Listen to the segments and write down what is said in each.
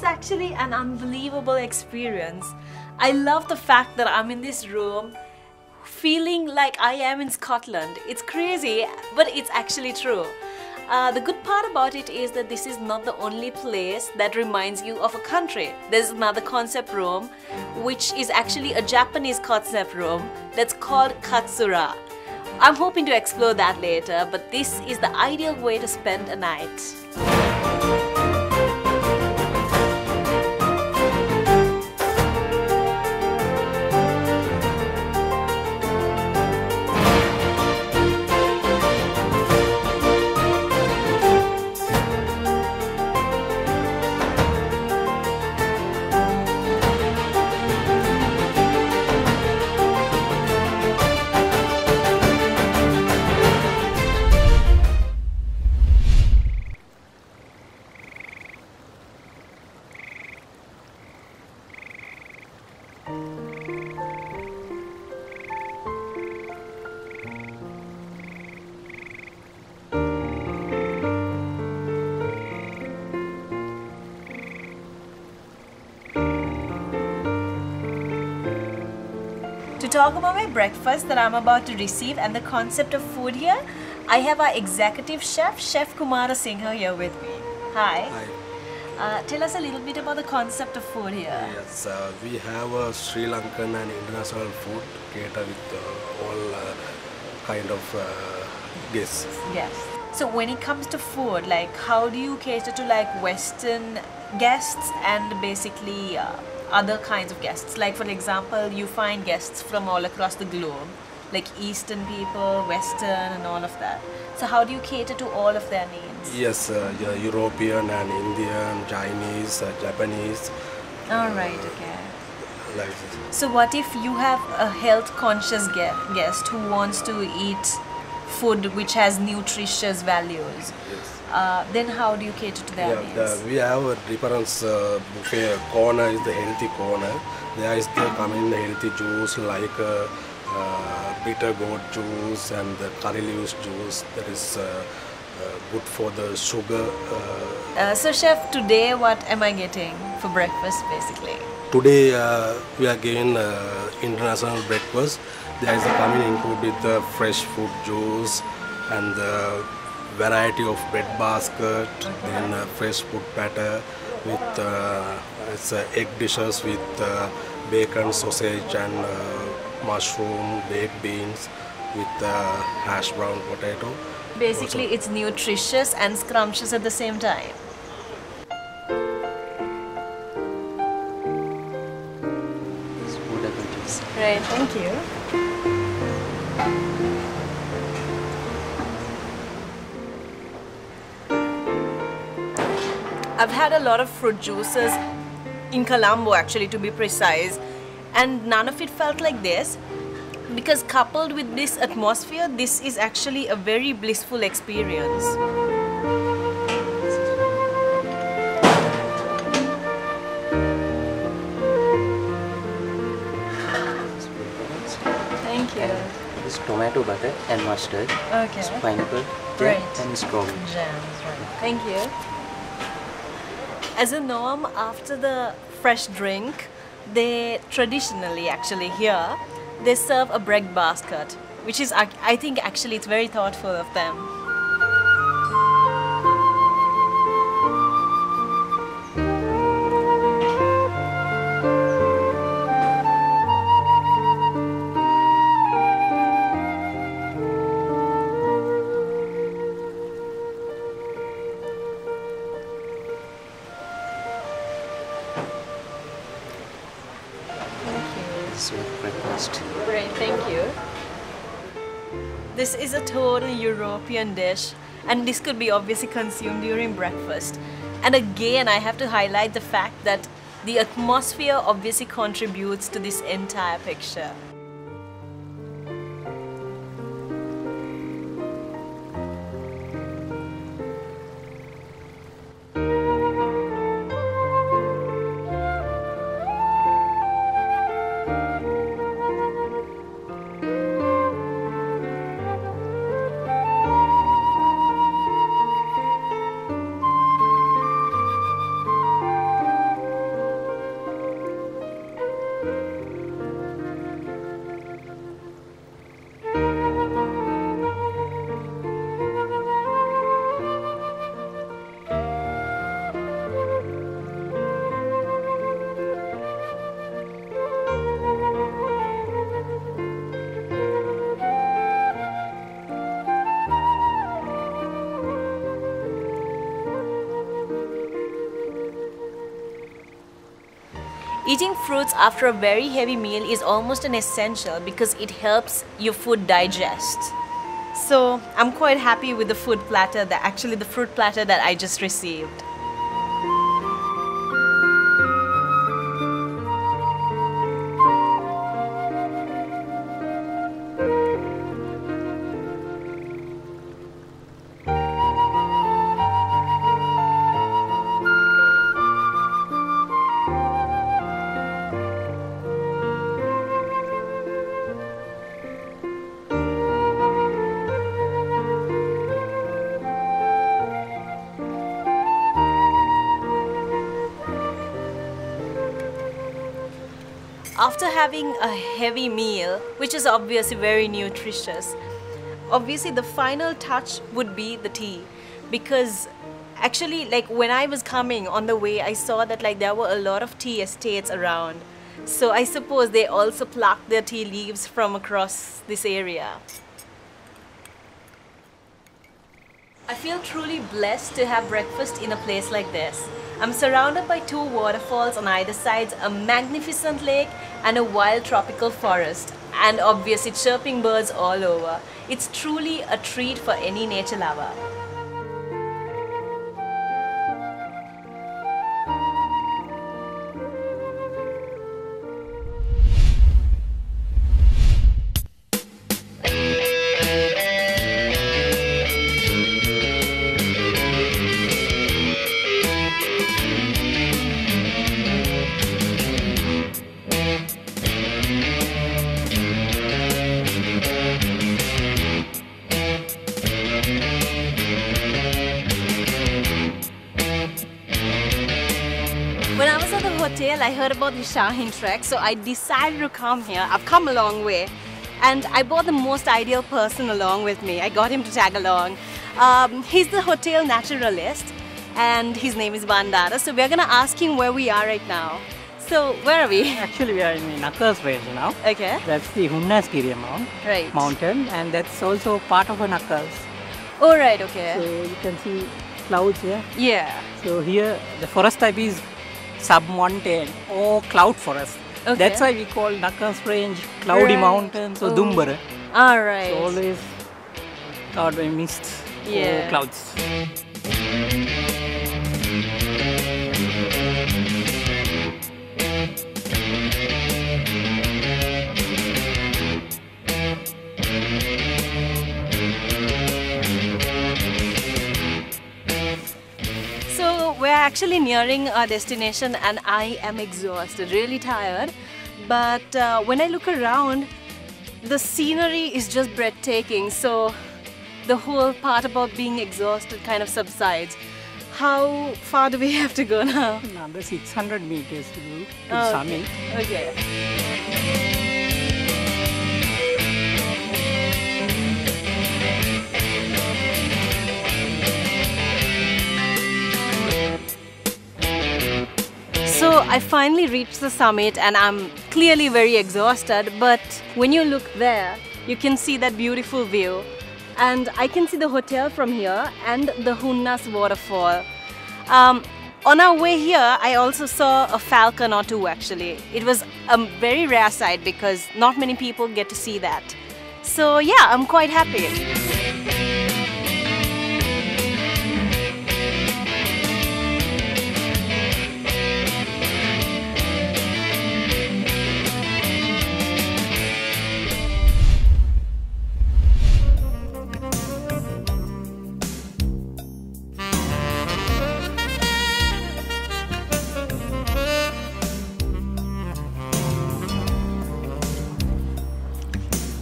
actually an unbelievable experience. I love the fact that I'm in this room feeling like I am in Scotland. It's crazy, but it's actually true. The good part about it is that this is not the only place that reminds you of a country. There's another concept room, which is actually a Japanese concept room that's called Katsura. I'm hoping to explore that later, but this is the ideal way to spend a night. To talk about my breakfast that I'm about to receive and the concept of food here, I have our executive chef, Chef Kumara Singha, here with me. Hi. Hi. Tell us a little bit about the concept of food here. Yes, we have a Sri Lankan and international food cater with all kind of guests. Yes. So when it comes to food, like how do you cater to like Western guests and basically other kinds of guests? Like for example, you find guests from all across the globe, like Eastern people, Western and all of that. So how do you cater to all of their needs? Yes, European and Indian, Chinese, Japanese. Alright, okay. Like this. So what if you have a health conscious guest who wants to eat food which has nutritious values? Yes. Then how do you cater to their needs? We have a different buffet. Corner is the healthy corner. There is the coming healthy juice like bitter gourd juice and the curry leaves juice. That is good for the sugar. So chef, today what am I getting for breakfast basically? Today we are giving international breakfast. There is a coming include with the fresh fruit juice and the variety of bread basket, then fresh food platter with egg dishes with bacon, sausage and mushroom, baked beans with hash brown potato. Basically Also, it's nutritious and scrumptious at the same time. Right, thank you. I've had a lot of fruit juices in Colombo actually, to be precise, and none of it felt like this, because coupled with this atmosphere, this is actually a very blissful experience. Thank you. This tomato butter and mustard. Okay. This pineapple Right. and strawberry. Jams, right. Thank you. As a norm, after the fresh drink, they traditionally actually here, they serve a bread basket, which is, I think actually it's very thoughtful of them. This is breakfast. Great, thank you. This is a total European dish, and this could be obviously consumed during breakfast. And again, I have to highlight the fact that the atmosphere obviously contributes to this entire picture. Eating fruits after a very heavy meal is almost an essential because it helps your food digest. So I'm quite happy with the food platter, actually the fruit platter that I just received. After having a heavy meal, which is obviously very nutritious, obviously the final touch would be the tea, because actually like when I was coming on the way I saw that like there were a lot of tea estates around, so I suppose they also pluck their tea leaves from across this area. I feel truly blessed to have breakfast in a place like this. I'm surrounded by 2 waterfalls on either side, a magnificent lake and a wild tropical forest, and obviously chirping birds all over. It's truly a treat for any nature lover. When I was at the hotel, I heard about the Shaheen Trek, so I decided to come here. I've come a long way, and I brought the most ideal person along with me. I got him to tag along. He's the hotel naturalist, and his name is Bandara. So we're gonna ask him where we are right now. So where are we? Actually, we are in Hunas Falls now. Okay. That's the Hunas mountain, and that's also part of a Hunas. Oh right, okay. So you can see clouds here. Yeah. So here the forest type is sub-mountain or cloud forest. Okay. That's why we call Hunas Range cloudy mountains or Dumbara. All right. So always covered by mist or clouds. We're actually nearing our destination and I am exhausted, really tired. But when I look around, the scenery is just breathtaking. So the whole part about being exhausted kind of subsides. How far do we have to go now? Another 600 meters to go to the summit. Okay. So I finally reached the summit and I'm clearly very exhausted, but when you look there, you can see that beautiful view. And I can see the hotel from here and the Hunas waterfall. On our way here, I also saw a falcon or two actually. It was a very rare sight because not many people get to see that. So yeah, I'm quite happy.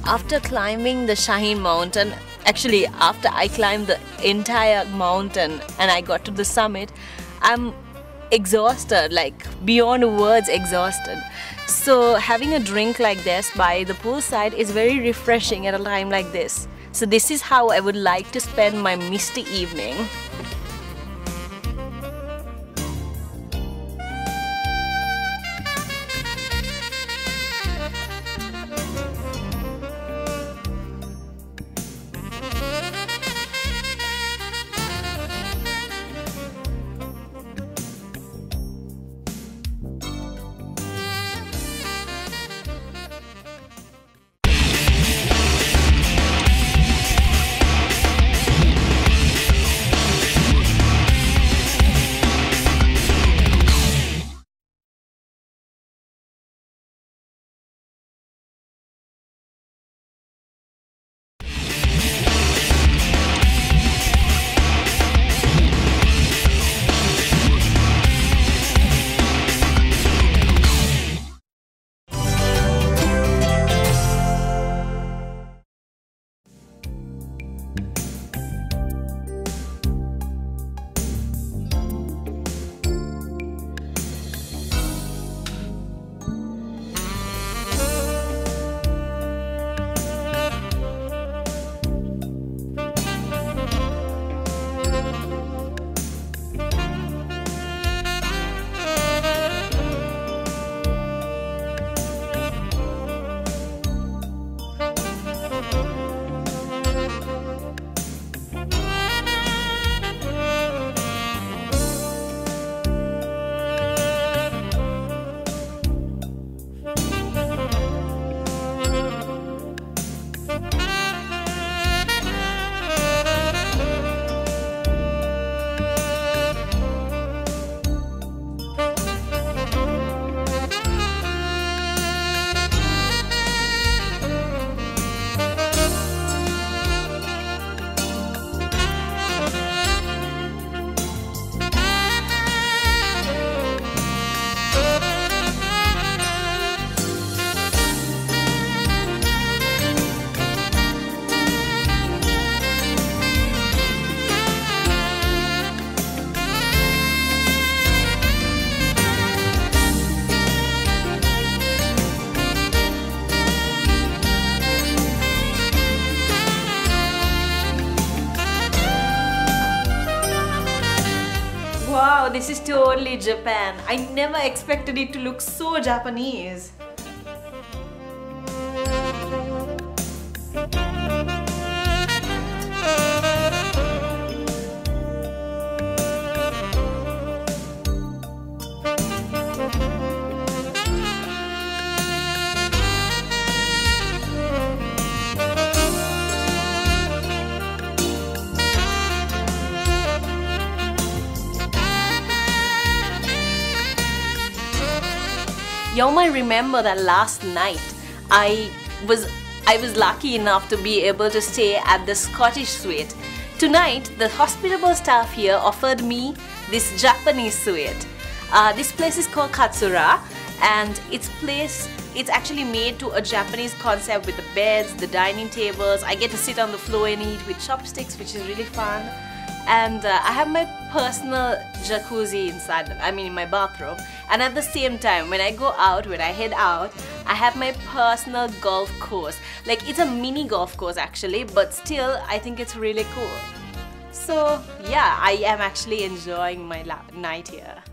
After climbing the Shaheen mountain, actually after I climbed the entire mountain and I got to the summit, I'm exhausted, like beyond words exhausted. So having a drink like this by the poolside is very refreshing at a time like this. So this is how I would like to spend my misty evening. this is totally Japan. I never expected it to look so Japanese. You might remember that last night I was lucky enough to be able to stay at the Scottish suite. Tonight, the hospitable staff here offered me this Japanese suite. This place is called Katsura, and it's actually made to a Japanese concept with the beds, the dining tables. I get to sit on the floor and eat with chopsticks, which is really fun. And I have my personal jacuzzi inside, in my bathroom. And at the same time, when I head out, I have my personal golf course. Like, it's a mini golf course actually, but still, I think it's really cool. So yeah, I am actually enjoying my night here.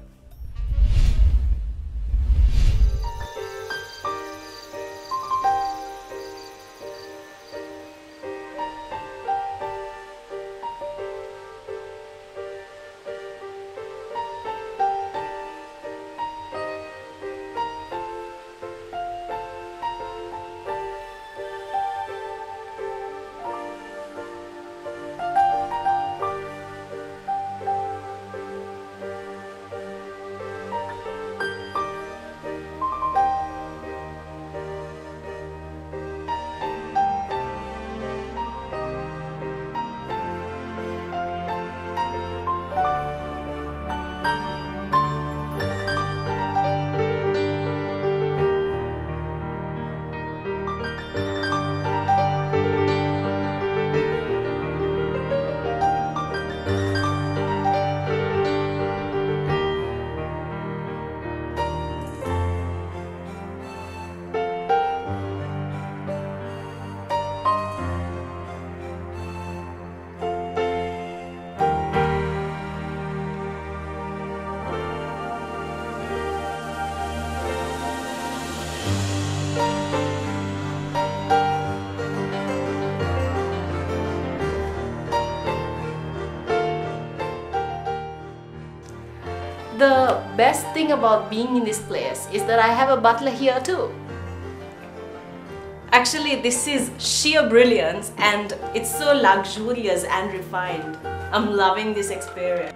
The best thing about being in this place is that I have a butler here too. Actually, this is sheer brilliance and it's so luxurious and refined. I'm loving this experience.